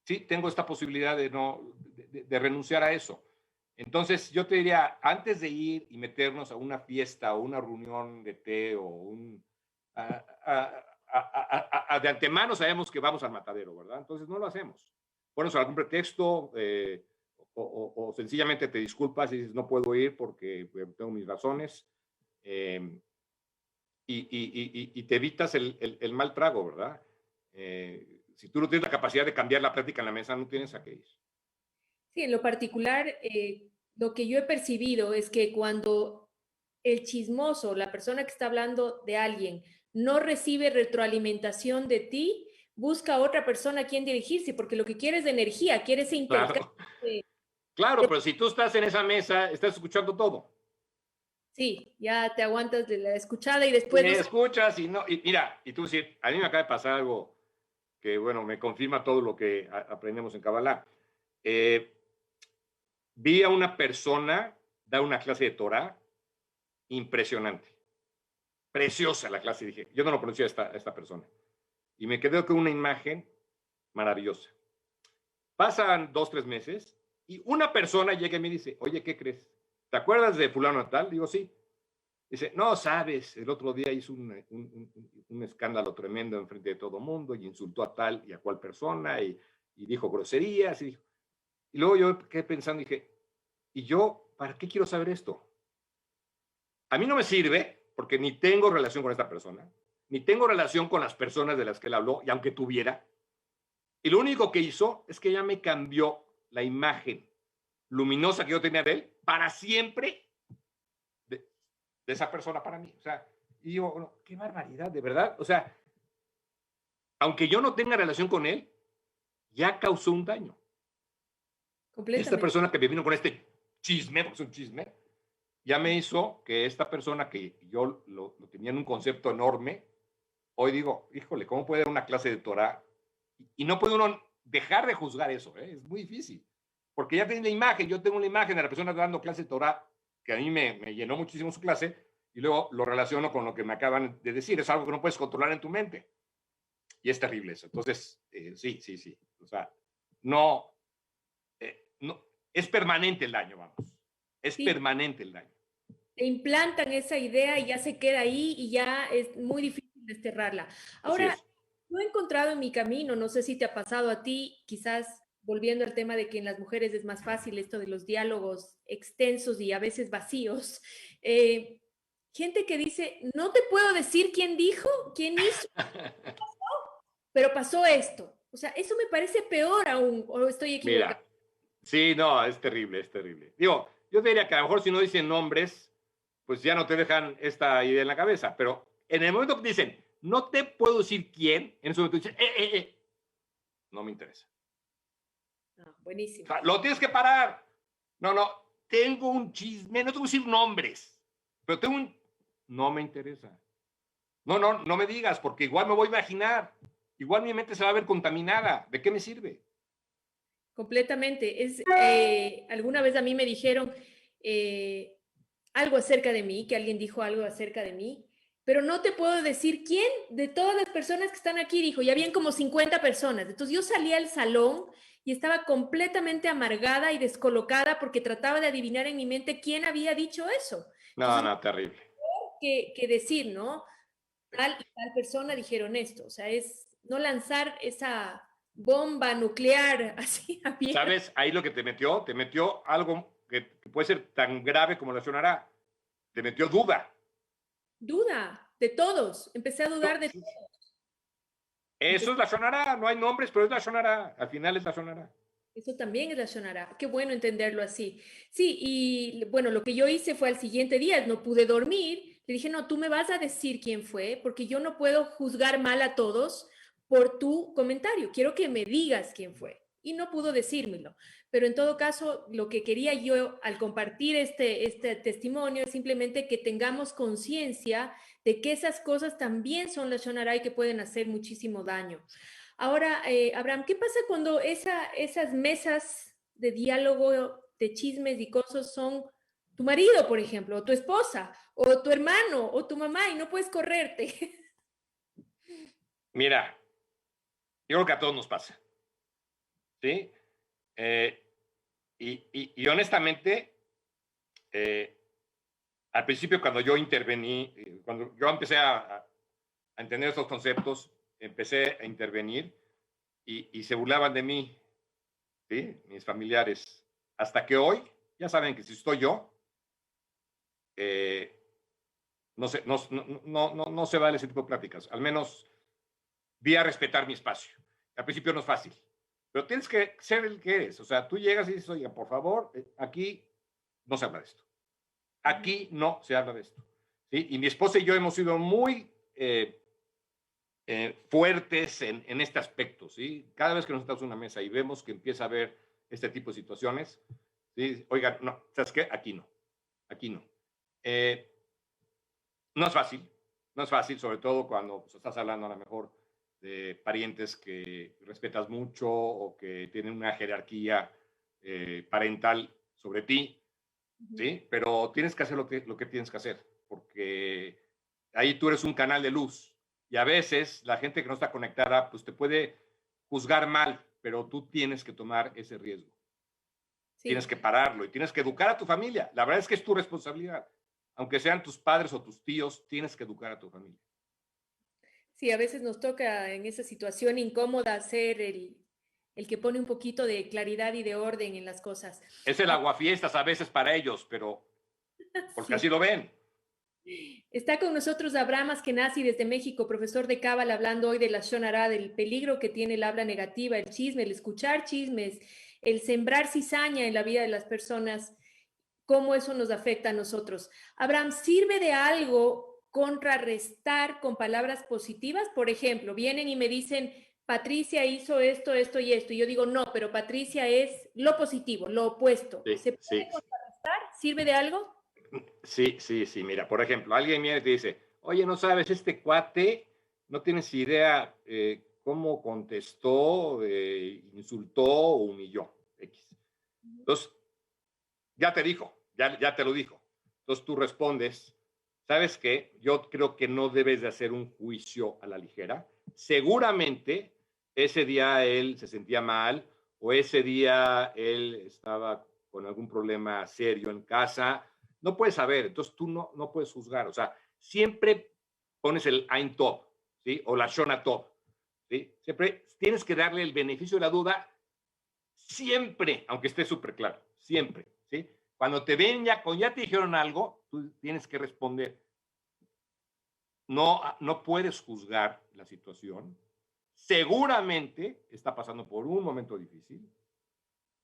sí tengo esta posibilidad de, no, de renunciar a eso. Entonces, yo te diría, antes de ir y meternos a una fiesta o una reunión de té o un... de antemano sabemos que vamos al matadero, ¿verdad? Entonces no lo hacemos. Pones algún pretexto o sencillamente te disculpas y dices, no puedo ir porque tengo mis razones. Y te evitas el mal trago, ¿verdad? Si tú no tienes la capacidad de cambiar la plática en la mesa, no tienes a qué ir. Sí, en lo particular, lo que yo he percibido es que cuando el chismoso, la persona que está hablando de alguien, no recibe retroalimentación de ti, busca a otra persona a quien dirigirse, porque lo que quiere es energía, quiere ese intercambio. Claro, claro, pero si tú estás en esa mesa, estás escuchando todo. Sí, ya te aguantas de la escuchada y después no Me sé. escuchas y no, y mira, y tú decir, a mí me acaba de pasar algo que, bueno, me confirma todo lo que aprendemos en Kabbalah. Vi a una persona dar una clase de Torah impresionante, preciosa la clase, dije, yo no lo conocía a esta persona, y me quedé con una imagen maravillosa. Pasan 2, 3 meses, y una persona llega y me dice, oye, ¿qué crees? ¿Te acuerdas de fulano tal? Digo, sí. Dice, no, sabes, el otro día hizo un escándalo tremendo enfrente de todo el mundo y insultó a tal y a cual persona y dijo groserías. Y luego yo quedé pensando y dije, ¿y yo para qué quiero saber esto? A mí no me sirve porque ni tengo relación con esta persona, ni tengo relación con las personas de las que él habló, y aunque tuviera. Y lo único que hizo es que ya me cambió la imagen luminosa que yo tenía de él para siempre de esa persona para mí. O sea, y digo, bueno, qué barbaridad, de verdad. O sea, aunque yo no tenga relación con él, ya causó un daño. Esta Completamente. persona que me vino con este chisme, porque es un chisme, ya me hizo que esta persona que yo lo tenía en un concepto enorme, hoy digo, híjole, ¿cómo puede dar una clase de Torah? Y no puede uno dejar de juzgar eso, ¿eh? Es muy difícil. Porque ya tiene la imagen, yo tengo una imagen de la persona dando clase de Torah, que a mí me llenó muchísimo su clase, y luego lo relaciono con lo que me acaban de decir. Es algo que no puedes controlar en tu mente. Y es terrible eso. Entonces, sí, sí, sí. O sea, no, no, es permanente el daño, vamos. Es Sí, permanente el daño. te implantan esa idea y ya se queda ahí y ya es muy difícil desterrarla. Así Ahora, es. yo he encontrado en mi camino, no sé si te ha pasado a ti, quizás volviendo al tema de que en las mujeres es más fácil esto de los diálogos extensos y a veces vacíos, eh, gente que dice, no te puedo decir quién dijo, quién hizo, pero pasó esto. O sea, eso me parece peor aún, o estoy equivocada. Mira, sí, no, es terrible, es terrible. Digo, yo te diría que a lo mejor si no dicen nombres, pues ya no te dejan esta idea en la cabeza, pero en el momento que dicen, no te puedo decir quién, en ese momento dicen, no me interesa. Ah, O buenísimo. sea, lo tienes que parar. No, no, tengo un chisme, no te voy a decir nombres, pero tengo un... No me interesa. No, no, no me digas, porque igual me voy a imaginar. Igual mi mente se va a ver contaminada. ¿De qué me sirve? Completamente. Alguna vez a mí me dijeron algo acerca de mí, que alguien dijo algo acerca de mí, pero no te puedo decir quién de todas las personas que están aquí, dijo, ya habían como 50 personas. Entonces yo salí al salón y estaba completamente amargada y descolocada porque trataba de adivinar en mi mente quién había dicho eso. No, Entonces, no, terrible. que decir, ¿no? Tal y tal persona dijeron esto, o sea, es no lanzar esa bomba nuclear así abierta. ¿Sabes? Ahí lo que te metió algo que puede ser tan grave como la sonará. Te metió duda. Duda de todos, empecé a dudar de Eso empecé, es la sonará. No hay nombres, pero es la sonará. Al final es la sonará. eso también es la Shonara. Qué bueno entenderlo así. Sí, y bueno, lo que yo hice fue al siguiente día, no pude dormir. Le dije, no, tú me vas a decir quién fue, porque yo no puedo juzgar mal a todos por tu comentario. Quiero que me digas quién fue. y no pudo decírmelo. Pero en todo caso, lo que quería yo al compartir este testimonio es simplemente que tengamos conciencia de que esas cosas también son lashon hara y que pueden hacer muchísimo daño. Ahora, Abraham, ¿qué pasa cuando esas mesas de diálogo, de chismes y cosas son tu marido, por ejemplo, o tu esposa, o tu hermano, o tu mamá, y no puedes correrte? Mira, yo creo que a todos nos pasa, ¿sí? Y honestamente, al principio cuando yo intervení, cuando yo empecé a entender estos conceptos, empecé a intervenir y se burlaban de mí, ¿sí? Mis familiares. Hasta que hoy, ya saben que si estoy yo, no se vale ese tipo de pláticas. Al menos vi a respetar mi espacio. Al principio no es fácil, pero tienes que ser el que eres. O sea, tú llegas y dices, oiga, por favor, aquí no se habla de esto. Aquí no se habla de esto. ¿Sí? Y mi esposa y yo hemos sido muy fuertes en este aspecto. ¿Sí? Cada vez que nos sentamos en una mesa y vemos que empieza a haber este tipo de situaciones, ¿sí? Oiga, no, ¿sabes qué? Aquí no. Aquí no. No es fácil, sobre todo cuando pues, estás hablando a lo mejor de parientes que respetas mucho o que tienen una jerarquía parental sobre ti, ¿sí? Pero tienes que hacer lo que tienes que hacer, porque ahí tú eres un canal de luz y a veces la gente que no está conectada pues te puede juzgar mal, pero tú tienes que tomar ese riesgo. Sí. Tienes que pararlo y tienes que educar a tu familia. La verdad es que es tu responsabilidad. Aunque sean tus padres o tus tíos, tienes que educar a tu familia. Sí, a veces nos toca en esa situación incómoda ser el que pone un poquito de claridad y de orden en las cosas. Es el aguafiestas a veces para ellos, pero porque sí. Así lo ven. Está con nosotros Abraham Askenazi desde México, profesor de Cábala, hablando hoy de la lashon hara, del peligro que tiene el habla negativa, el chisme, el escuchar chismes, el sembrar cizaña en la vida de las personas, cómo eso nos afecta a nosotros. Abraham, ¿sirve de algo contrarrestar con palabras positivas? Por ejemplo, vienen y me dicen, Patricia hizo esto, esto y esto, y yo digo, no, pero Patricia es lo positivo, lo opuesto. Sí, ¿Se puede contrarrestar? ¿Sirve de algo? Sí. Mira, por ejemplo, alguien viene y te dice, oye, no sabes, este cuate, no tienes idea cómo contestó, insultó o humilló. X. Entonces, ya te dijo, ya te lo dijo. Entonces tú respondes, ¿sabes qué? Yo creo que no debes de hacer un juicio a la ligera. Seguramente ese día él se sentía mal o ese día él estaba con algún problema serio en casa. No puedes saber, entonces tú no puedes juzgar. O sea, siempre pones el Ein Tov, ¿sí? O la Shona Tov, ¿sí? Siempre tienes que darle el beneficio de la duda, siempre, aunque esté súper claro, siempre, ¿sí? Cuando te ven ya te dijeron algo, tú tienes que responder. No puedes juzgar la situación. Seguramente está pasando por un momento difícil,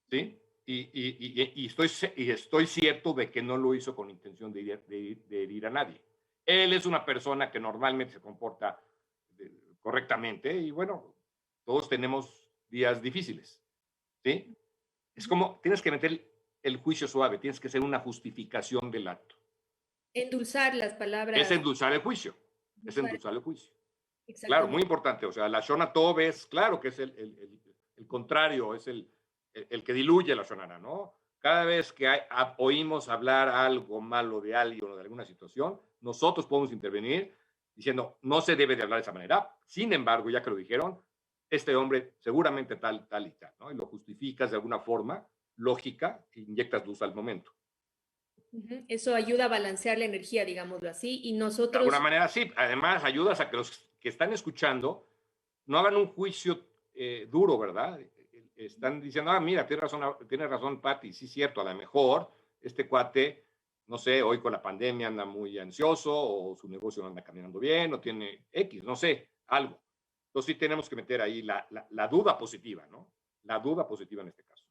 ¿sí? Y estoy cierto de que no lo hizo con intención de herir a nadie. Él es una persona que normalmente se comporta correctamente y bueno, todos tenemos días difíciles, ¿sí? Es como, tienes que meter el juicio suave, tienes que hacer una justificación del acto. Endulzar las palabras. Es endulzar el juicio. Es endulzar el juicio. Claro, muy importante. O sea, la Shona Tov es, claro que es el contrario, es el que diluye la Shonara, ¿no? Cada vez que oímos hablar algo malo de alguien o de alguna situación, nosotros podemos intervenir diciendo, no se debe de hablar de esa manera. Sin embargo, ya que lo dijeron, este hombre seguramente tal y tal, ¿no? Y lo justificas de alguna forma lógica e inyectas luz al momento. Eso ayuda a balancear la energía, digámoslo así, y nosotros... De alguna manera sí. Además, ayudas a que los que están escuchando no hagan un juicio duro, ¿verdad? Están diciendo, mira, tiene razón Pati, sí es cierto, a lo mejor este cuate, no sé, hoy con la pandemia anda muy ansioso o su negocio no anda caminando bien o tiene X, no sé, algo. Entonces sí tenemos que meter ahí la duda positiva, ¿no? La duda positiva en este caso.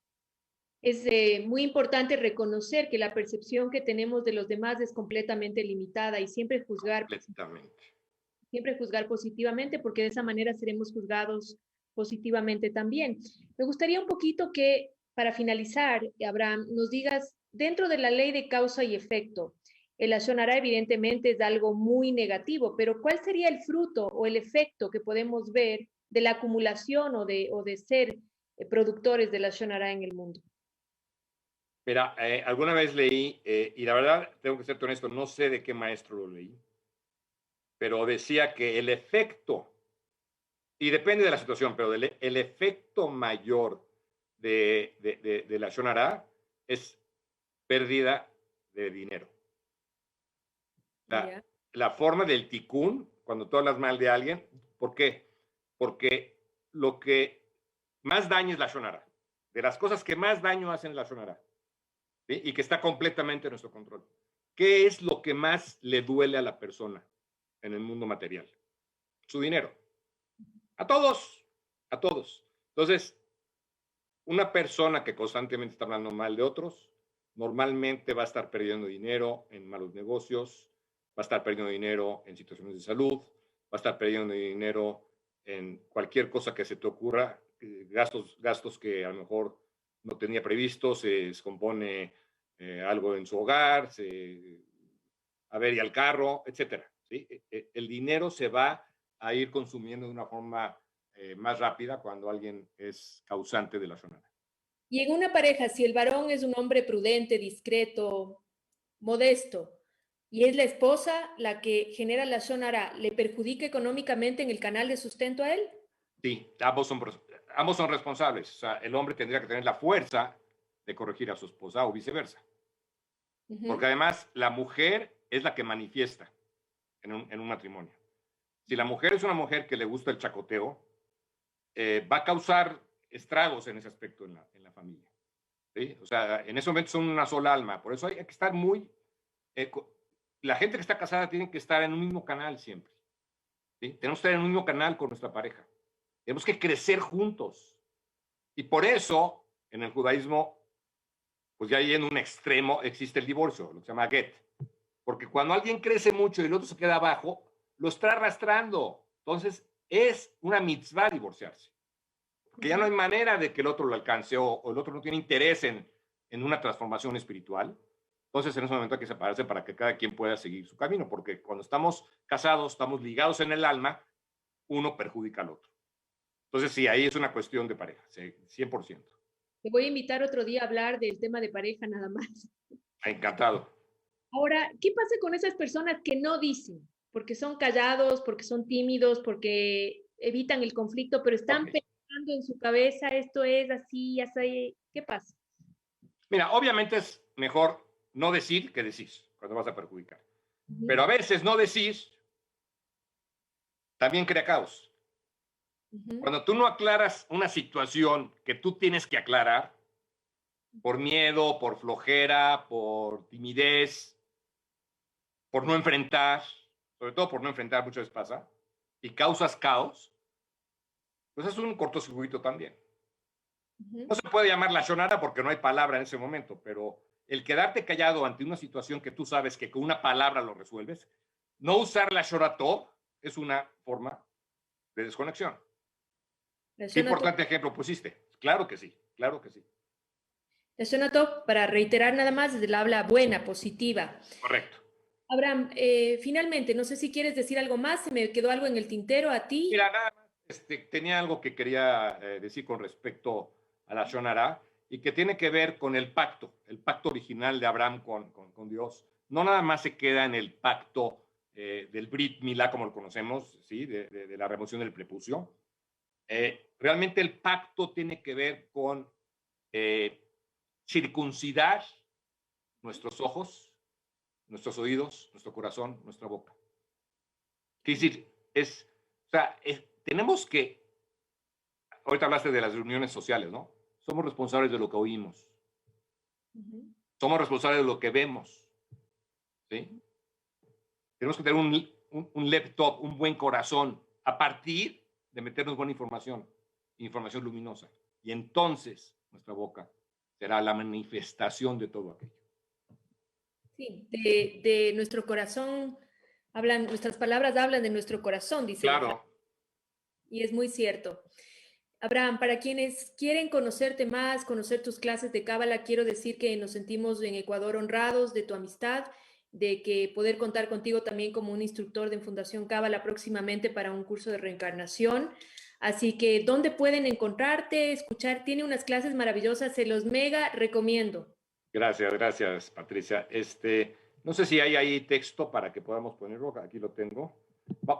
Es muy importante reconocer que la percepción que tenemos de los demás es completamente limitada y siempre juzgar positivamente, porque de esa manera seremos juzgados positivamente también. Me gustaría un poquito que, para finalizar, Abraham, nos digas, dentro de la ley de causa y efecto, el lashon hara evidentemente es algo muy negativo, pero ¿cuál sería el fruto o el efecto que podemos ver de la acumulación o de ser productores de lashon hara en el mundo? Mira, alguna vez leí, y la verdad, tengo que ser honesto, no sé de qué maestro lo leí, pero decía que el efecto, y depende de la situación, pero el efecto mayor de la Shonara es pérdida de dinero. La, Ya. la forma del tikkun, cuando tú hablas mal de alguien, ¿por qué? Porque lo que más daña es la Shonara. De las cosas que más daño hacen la Shonara, ¿sí? Y que está completamente en nuestro control. ¿Qué es lo que más le duele a la persona en el mundo material? Su dinero. A todos, a todos. Entonces, una persona que constantemente está hablando mal de otros, normalmente va a estar perdiendo dinero en malos negocios, va a estar perdiendo dinero en situaciones de salud, va a estar perdiendo dinero en cualquier cosa que se te ocurra, gastos que a lo mejor no tenía previsto, se descompone algo en su hogar, avería el carro, etcétera. ¿Sí? El dinero se va a ir consumiendo de una forma más rápida cuando alguien es causante de la zona. Y en una pareja, si el varón es un hombre prudente, discreto, modesto, y es la esposa la que genera la shonara, ¿le perjudica económicamente en el canal de sustento a él? Sí, ambos son responsables. O sea, el hombre tendría que tener la fuerza de corregir a su esposa o viceversa. Porque además la mujer es la que manifiesta en un matrimonio. Si la mujer es una mujer que le gusta el chacoteo, va a causar estragos en ese aspecto en la familia. ¿Sí? O sea, en ese momento son una sola alma. Por eso hay que estar muy... la gente que está casada tiene que estar en un mismo canal siempre. ¿Sí? Tenemos que estar en un mismo canal con nuestra pareja. Tenemos que crecer juntos. Y por eso, en el judaísmo, pues ya ahí en un extremo existe el divorcio, lo que se llama get. Porque cuando alguien crece mucho y el otro se queda abajo, lo está arrastrando. Entonces, es una mitzvah divorciarse. Porque ya no hay manera de que el otro lo alcance o el otro no tiene interés en una transformación espiritual. Entonces, en ese momento hay que separarse para que cada quien pueda seguir su camino, porque cuando estamos casados, estamos ligados en el alma, uno perjudica al otro. Entonces, sí, ahí es una cuestión de pareja, 100%. Te voy a invitar otro día a hablar del tema de pareja nada más. Encantado. Ahora, ¿qué pasa con esas personas que no dicen? Porque son callados, porque son tímidos, porque evitan el conflicto, pero están Okay. pensando en su cabeza, esto es así, así. ¿Qué pasa? Mira, obviamente es mejor no decir que decir cuando vas a perjudicar. Pero Ujú, a veces no decir también crea caos. ujú. Cuando tú no aclaras una situación que tú tienes que aclarar, por miedo, por flojera, por timidez, por no enfrentar, sobre todo por no enfrentar, muchas veces pasa, y causas caos, pues es un cortocircuito también. No Ujú. se puede llamar la shonara porque no hay palabra en ese momento, pero el quedarte callado ante una situación que tú sabes que con una palabra lo resuelves, no usar la shorató es una forma de desconexión. Qué Resuena todo. importante ejemplo pusiste. Claro que sí, claro que sí. Resuena todo, para reiterar nada más, desde el habla buena, positiva. Correcto. Abraham, finalmente, no sé si quieres decir algo más, se me quedó algo en el tintero a ti. Mira, nada más tenía algo que quería decir con respecto a la shonara y que tiene que ver con el pacto original de Abraham con Dios. No nada más se queda en el pacto del Brit Milá, como lo conocemos, ¿sí? De la remoción del prepucio. Realmente el pacto tiene que ver con eh, circuncidar nuestros ojos, nuestros oídos, nuestro corazón, nuestra boca. Quiere decir, o sea, tenemos que, ahorita hablaste de las reuniones sociales, ¿no? Somos responsables de lo que oímos, Ujú. somos responsables de lo que vemos, ¿sí? Tenemos que tener un laptop, un buen corazón, a partir de meternos buena información, información luminosa. Y entonces nuestra boca será la manifestación de todo aquello. Sí, de nuestro corazón hablan, nuestras palabras hablan de nuestro corazón, dice la frase, Claro. y es muy cierto. Abraham, para quienes quieren conocerte más, conocer tus clases de Cábala, quiero decir que nos sentimos en Ecuador honrados de tu amistad, de que poder contar contigo también como un instructor de Fundación Cábala próximamente para un curso de reencarnación. Así que, ¿dónde pueden encontrarte, escuchar? Tiene unas clases maravillosas, se los mega recomiendo. Gracias, Patricia. No sé si hay ahí texto para que podamos ponerlo. Aquí lo tengo.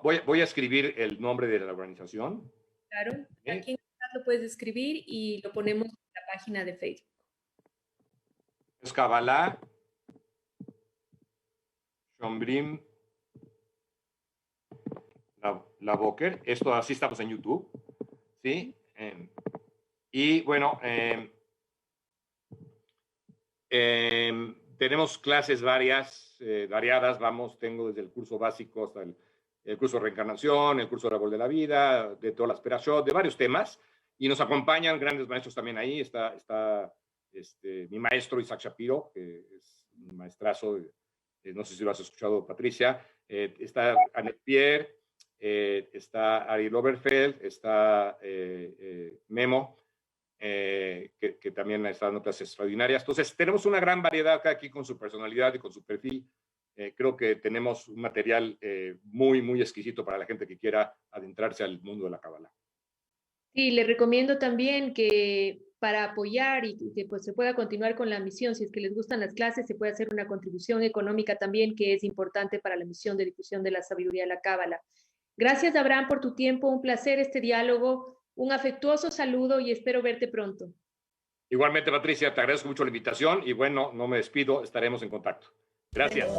Voy a escribir el nombre de la organización. Claro, aquí en el chat lo puedes escribir y lo ponemos en la página de Facebook. Es Kabbalah, Shombrim, la Boker. Esto así estamos en YouTube. ¿Sí? Y bueno, tenemos clases variadas, tengo desde el curso básico hasta el curso de reencarnación, el curso de árbol de la vida, de todas las perashot, de varios temas, y nos acompañan grandes maestros también ahí. Está mi maestro Isaac Shapiro, que es un maestrazo, no sé si lo has escuchado, Patricia, está Annette Pierre, está Ari Oberfeld, está Memo, que también está dando clases extraordinarias. Entonces, tenemos una gran variedad cada aquí con su personalidad y con su perfil. Creo que tenemos un material muy, muy exquisito para la gente que quiera adentrarse al mundo de la Cábala. Sí, les recomiendo también que para apoyar y que pues, se pueda continuar con la misión, si es que les gustan las clases, se puede hacer una contribución económica también, que es importante para la misión de difusión de la sabiduría de la Cábala. Gracias, Abraham, por tu tiempo. Un placer este diálogo. Un afectuoso saludo y espero verte pronto. Igualmente, Patricia, te agradezco mucho la invitación y bueno, no me despido, estaremos en contacto. Gracias.